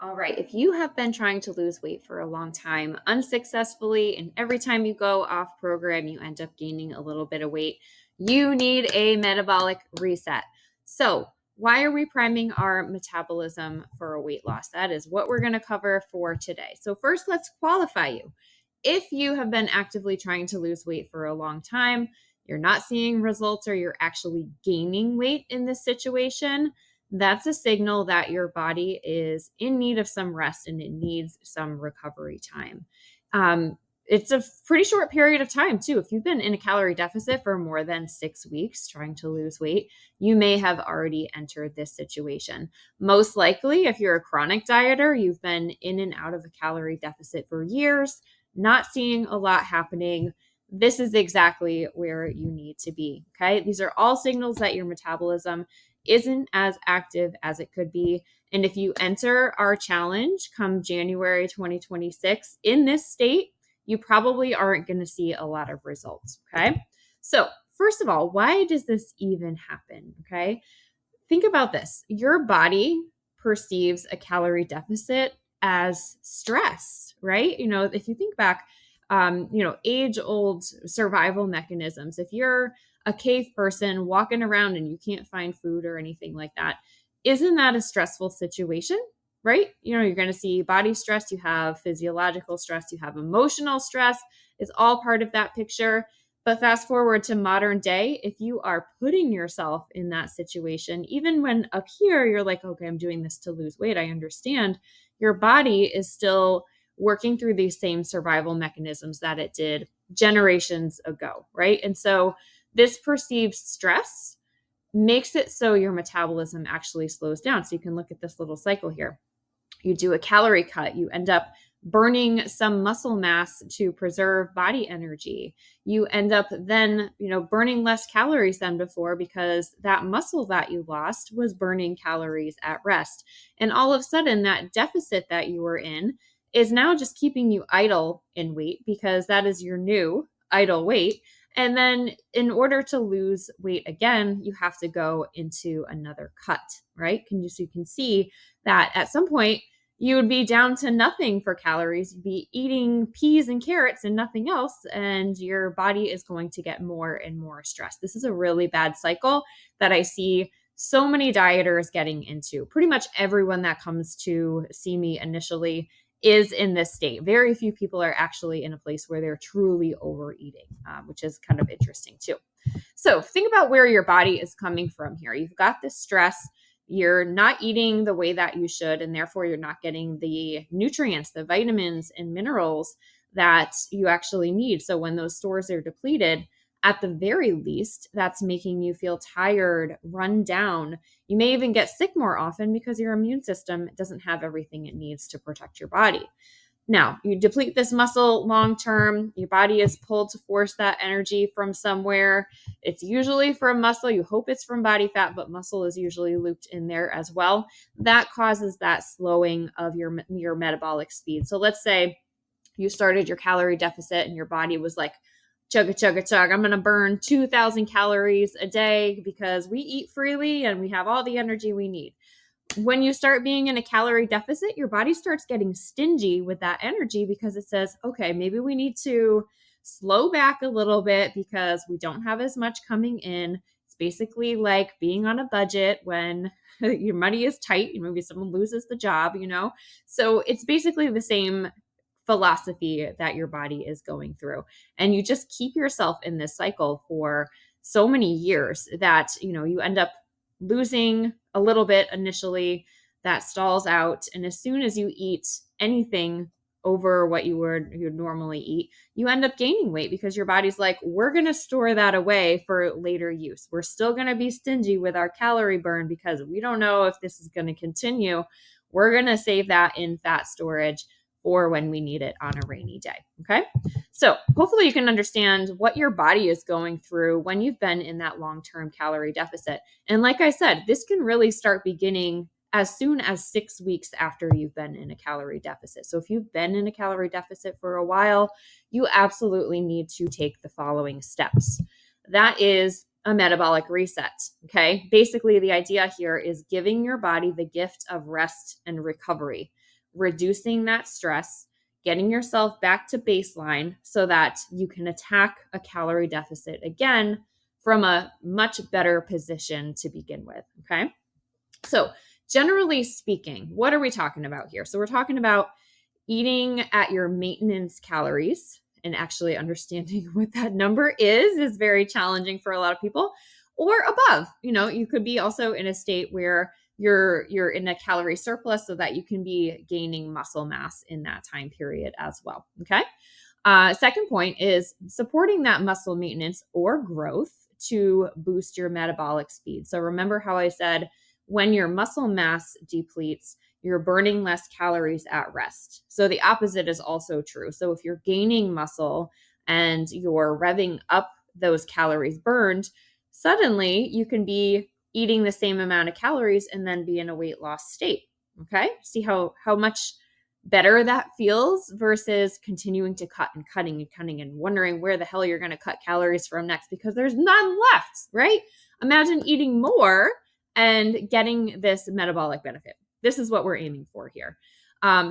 All right. If you have been trying to lose weight for a long time unsuccessfully, and every time you go off program, you end up gaining a little bit of weight, you need a metabolic reset. So, why are we priming our metabolism for a weight loss? That is what we're going to cover for today. So, first, let's qualify you. If you have been actively trying to lose weight for a long time, you're not seeing results, or you're actually gaining weight in this situation, that's a signal that your body is in need of some rest and it needs some recovery time. It's a pretty short period of time, too. If you've been in a calorie deficit for more than 6 weeks trying to lose weight, you may have already entered this situation. Most likely, if you're a chronic dieter, you've been in and out of a calorie deficit for years, not seeing a lot happening. This is exactly where you need to be. Okay. These are all signals that your metabolism isn't as active as it could be. And if you enter our challenge come January 2026 in this state, you probably aren't going to see a lot of results. Okay. So, first of all, why does this even happen? Okay. Think about this. Your body perceives a calorie deficit as stress, right? If you think back, age old survival mechanisms. If you're a cave person walking around and you can't find food or anything like that, isn't that a stressful situation? Right? You're going to see body stress, you have physiological stress, you have emotional stress. It's all part of that picture. But fast forward to modern day, if you are putting yourself in that situation, even when up here you're like, okay, I'm doing this to lose weight, I understand, your body is still working through these same survival mechanisms that it did generations ago, right? And so this perceived stress makes it so your metabolism actually slows down. So you can look at this little cycle here. You do a calorie cut, you end up burning some muscle mass to preserve body energy. You end up then, burning less calories than before because that muscle that you lost was burning calories at rest. And all of a sudden, that deficit that you were in is now just keeping you idle in weight because that is your new idle weight. And then in order to lose weight again, you have to go into another cut, right? So you can see that at some point, you would be down to nothing for calories. You'd be eating peas and carrots and nothing else, and your body is going to get more and more stressed. This is a really bad cycle that I see so many dieters getting into. Pretty much everyone that comes to see me initially is in this state. Very few people are actually in a place where they're truly overeating, which is kind of interesting too. So think about where your body is coming from here. You've got this stress. You're not eating the way that you should, and therefore you're not getting the nutrients, the vitamins and minerals that you actually need. So when those stores are depleted, at the very least, that's making you feel tired, run down. You may even get sick more often because your immune system doesn't have everything it needs to protect your body. Now, you deplete this muscle long term, your body is pulled to force that energy from somewhere. It's usually from muscle. You hope it's from body fat, but muscle is usually looped in there as well. That causes that slowing of your metabolic speed. So let's say you started your calorie deficit and your body was like, chugga, chugga, chug. I'm going to burn 2,000 calories a day because we eat freely and we have all the energy we need. When you start being in a calorie deficit, your body starts getting stingy with that energy because it says, okay, maybe we need to slow back a little bit because we don't have as much coming in. It's basically like being on a budget when your money is tight. Maybe someone loses the job, So it's basically the same philosophy that your body is going through. And you just keep yourself in this cycle for so many years that, you end up losing a little bit initially, that stalls out. And as soon as you eat anything over what you would normally eat, you end up gaining weight because your body's like, we're going to store that away for later use. We're still going to be stingy with our calorie burn because we don't know if this is going to continue. We're going to save that in fat storage for when we need it on a rainy day. Okay. So hopefully you can understand what your body is going through when you've been in that long-term calorie deficit. And like I said, this can really start beginning as soon as 6 weeks after you've been in a calorie deficit. So if you've been in a calorie deficit for a while, you absolutely need to take the following steps. That is a metabolic reset. Okay. Basically, the idea here is giving your body the gift of rest and recovery. reducing that stress, getting yourself back to baseline so that you can attack a calorie deficit again from a much better position to begin with. Okay. So, generally speaking, what are we talking about here? So, we're talking about eating at your maintenance calories, and actually understanding what that number is very challenging for a lot of people, or above. You could be also in a state where you're in a calorie surplus so that you can be gaining muscle mass in that time period as well. Okay. Second point is supporting that muscle maintenance or growth to boost your metabolic speed. So remember how I said when your muscle mass depletes, you're burning less calories at rest. So the opposite is also true. So if you're gaining muscle and you're revving up those calories burned, suddenly you can be eating the same amount of calories and then be in a weight loss state. Okay. See how much better that feels versus continuing to cut and cutting and cutting and wondering where the hell you're going to cut calories from next because there's none left, right? Imagine eating more and getting this metabolic benefit. This is what we're aiming for here.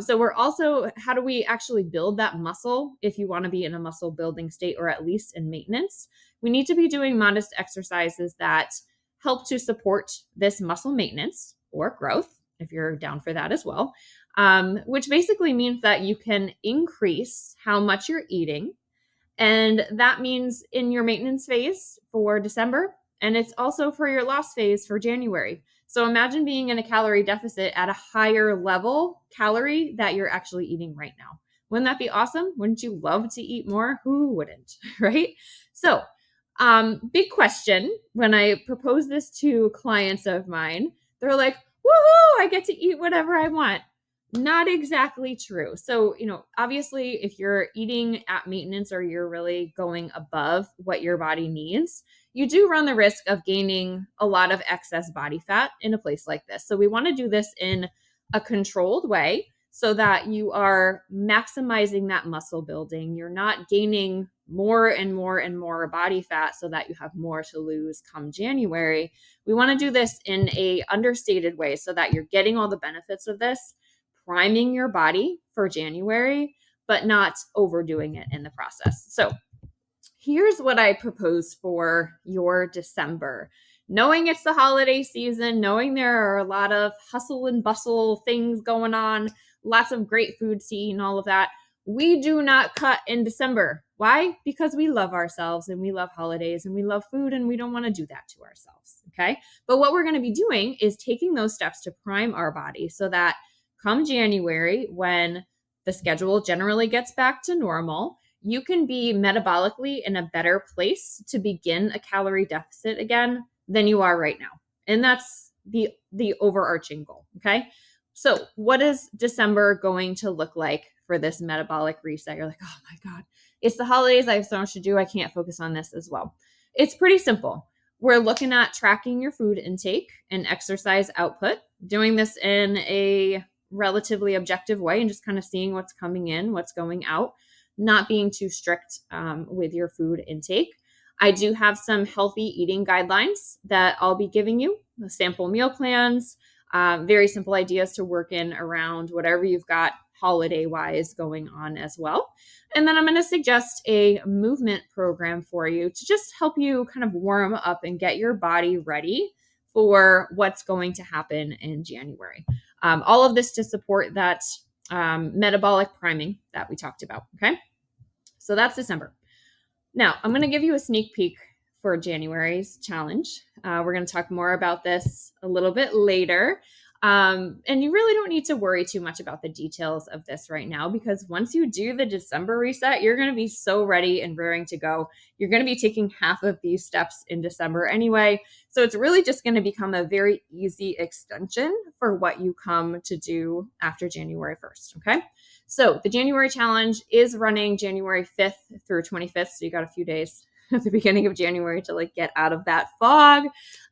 So we're also, how do we actually build that muscle if you want to be in a muscle building state or at least in maintenance? We need to be doing modest exercises that help to support this muscle maintenance or growth, if you're down for that as well, which basically means that you can increase how much you're eating. And that means in your maintenance phase for December, and it's also for your loss phase for January. So imagine being in a calorie deficit at a higher level calorie that you're actually eating right now. Wouldn't that be awesome? Wouldn't you love to eat more? Who wouldn't, right? So, big question. When I propose this to clients of mine, they're like, woohoo, I get to eat whatever I want. Not exactly true. So, obviously, if you're eating at maintenance or you're really going above what your body needs, you do run the risk of gaining a lot of excess body fat in a place like this. So, we want to do this in a controlled way so that you are maximizing that muscle building. You're not gaining more and more and more body fat so that you have more to lose come January. We want to do this in a understated way so that you're getting all the benefits of this, priming your body for January, but not overdoing it in the process. So here's what I propose for your December. Knowing it's the holiday season, knowing there are a lot of hustle and bustle things going on, lots of great food to eat and all of that, we do not cut in December. Why? Because we love ourselves and we love holidays and we love food and we don't want to do that to ourselves. Okay. But what we're going to be doing is taking those steps to prime our body so that come January, when the schedule generally gets back to normal, you can be metabolically in a better place to begin a calorie deficit again than you are right now. And that's the overarching goal. Okay. So what is December going to look like for this metabolic reset? You're like, oh my God, it's the holidays. I have so much to do. I can't focus on this as well. It's pretty simple. We're looking at tracking your food intake and exercise output, doing this in a relatively objective way and just kind of seeing what's coming in, what's going out, not being too strict with your food intake. I do have some healthy eating guidelines that I'll be giving you, the sample meal plans, very simple ideas to work in around whatever you've got holiday-wise going on as well. And then I'm going to suggest a movement program for you to just help you kind of warm up and get your body ready for what's going to happen in January. All of this to support that metabolic priming that we talked about. Okay. So that's December. Now I'm going to give you a sneak peek for January's challenge. We're going to talk more about this a little bit later. And you really don't need to worry too much about the details of this right now, because once you do the December reset, you're going to be so ready and raring to go. You're going to be taking half of these steps in December anyway. So it's really just going to become a very easy extension for what you come to do after January 1st. Okay. So the January challenge is running January 5th through 25th. So you got a few days at the beginning of January to get out of that fog,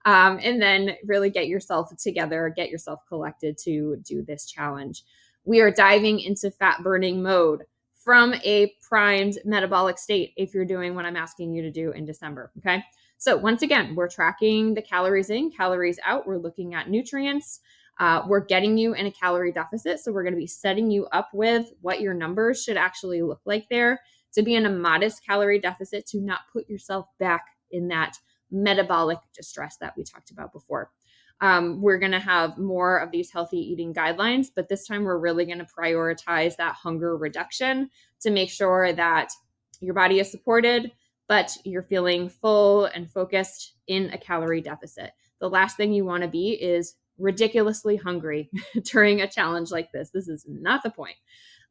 and then really get yourself together, get yourself collected to do this challenge. We are diving into fat burning mode from a primed metabolic state if you're doing what I'm asking you to do in December. Okay. So once again, we're tracking the calories in, calories out. We're looking at nutrients. We're getting you in a calorie deficit. So we're going to be setting you up with what your numbers should actually look like there, to be in a modest calorie deficit, to not put yourself back in that metabolic distress that we talked about before. We're going to have more of these healthy eating guidelines, but this time we're really going to prioritize that hunger reduction to make sure that your body is supported, but you're feeling full and focused in a calorie deficit. The last thing you want to be is ridiculously hungry during a challenge like this. This is not the point.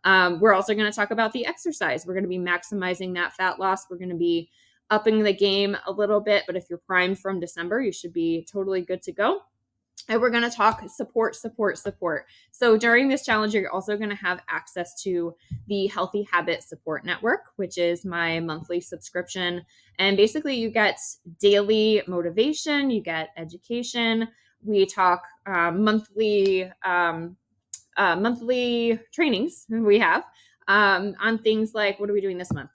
We're also going to talk about the exercise. We're going to be maximizing that fat loss. We're going to be upping the game a little bit, but if you're primed from December, you should be totally good to go. And we're going to talk support. So during this challenge, you're also going to have access to the Healthy Habit Support Network, which is my monthly subscription. And basically you get daily motivation, you get education. We talk monthly trainings we have on things like, what are we doing this month?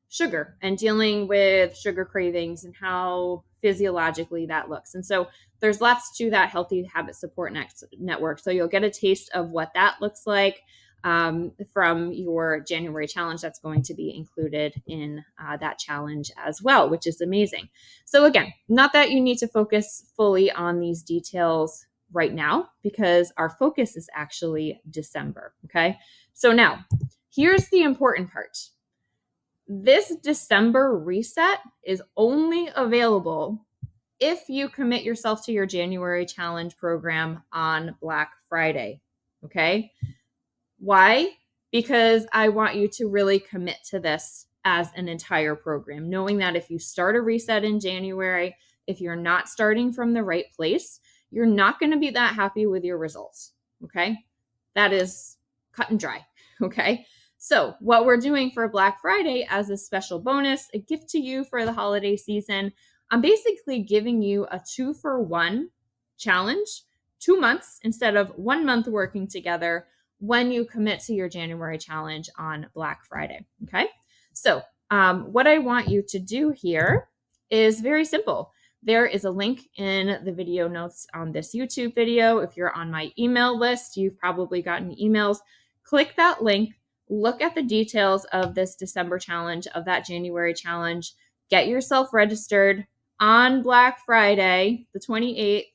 Sugar, and dealing with sugar cravings and how physiologically that looks. And so there's lots to that Healthy Habit Support Network. So you'll get a taste of what that looks like from your January challenge. That's going to be included in that challenge as well, which is amazing. So again, not that you need to focus fully on these details right now, because our focus is actually December. Okay. So now here's the important part. This December reset is only available if you commit yourself to your January challenge program on Black Friday. Okay. Why? Because I want you to really commit to this as an entire program, knowing that if you start a reset in January, if you're not starting from the right place, you're not going to be that happy with your results. Okay. That is cut and dry. Okay. So what we're doing for Black Friday as a special bonus, a gift to you for the holiday season, I'm basically giving you a 2-for-1 challenge, 2 months instead of 1 month working together when you commit to your January challenge on Black Friday. Okay. So what I want you to do here is very simple. There is a link in the video notes on this YouTube video. If you're on my email list, you've probably gotten emails. Click that link, look at the details of this December challenge, of that January challenge, get yourself registered on Black Friday, the 28th,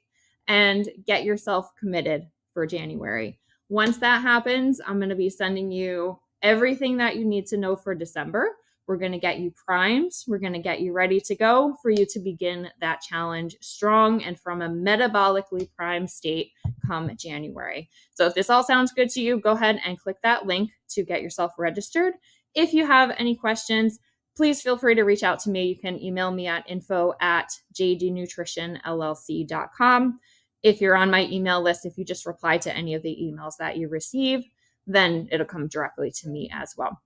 and get yourself committed for January. Once that happens, I'm going to be sending you everything that you need to know for December. We're going to get you primed. We're going to get you ready to go for you to begin that challenge strong and from a metabolically primed state come January. So if this all sounds good to you, go ahead and click that link to get yourself registered. If you have any questions, please feel free to reach out to me. You can email me at info@jdnutritionllc.com. If you're on my email list, if you just reply to any of the emails that you receive, then it'll come directly to me as well.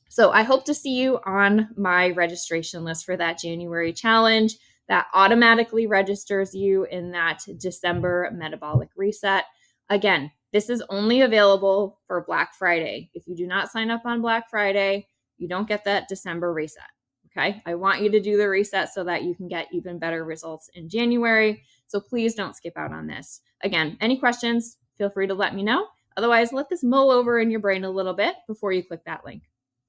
So I hope to see you on my registration list for that January challenge that automatically registers you in that December metabolic reset. Again, this is only available for Black Friday. If you do not sign up on Black Friday, you don't get that December reset. Okay. I want you to do the reset so that you can get even better results in January. So please don't skip out on this. Again, any questions, feel free to let me know. Otherwise, let this mull over in your brain a little bit before you click that link.